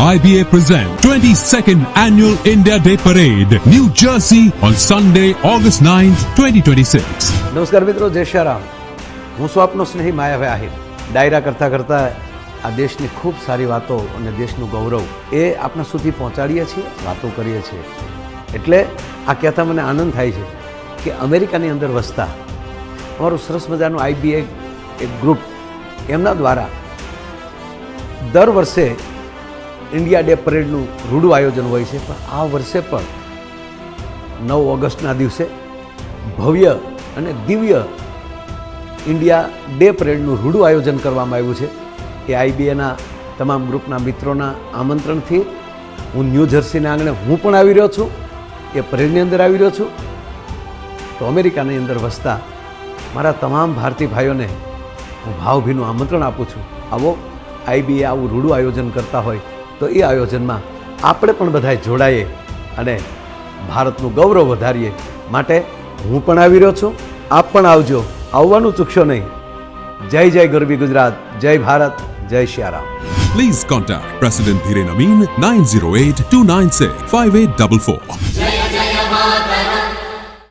IBA present 22nd Annual India Day Parade, New Jersey on Sunday, August 9th, 2026. નમસ્કાર મિત્રો, જય શ્રી રામ. હું છું આપનો સ્નેહી માયાભાઈ આહિર. ડાયરા કરતાં કરતાં આ દેશની ખૂબ સારી વાતો અને દેશનું ગૌરવ એ આપણા સુધી પહોંચાડીએ છીએ, વાતો કરીએ છીએ. એટલે આ કહેતા મને આનંદ થાય છે કે અમેરિકાની અંદર વસતા અમારું સરસ મજાનું IBA એક ગ્રુપ એમના દ્વારા દર વર્ષે ઇન્ડિયા ડે પરેડનું રૂડું આયોજન હોય છે, પણ આ વર્ષે પણ 9 ઓગસ્ટના દિવસે ભવ્ય અને દિવ્ય ઇન્ડિયા ડે પરેડનું રૂડું આયોજન કરવામાં આવ્યું છે. એ IBAના તમામ ગ્રુપના મિત્રોના આમંત્રણથી હું ન્યૂ જર્સીના આંગણે હું પણ આવી રહ્યો છું, એ પરેડની અંદર આવી રહ્યો છું. તો અમેરિકાની અંદર વસતા મારા તમામ ભારતીય ભાઈઓને હું ભાવભીનું આમંત્રણ આપું છું. આવો, IBA આવું રૂડું આયોજન કરતા હોય તો એ આયોજનમાં આપણે પણ બધાએ જોડાઈએ અને ભારતનું ગૌરવ વધારીએ. માટે હું પણ આવી રહ્યો છું, આપ પણ આવજો, આવવાનું ચૂકશો નહીં. જય જય ગરવી ગુજરાત, જય ભારત, જય Shri Ram. Please contact President Dhiren Amin 908-296-5844.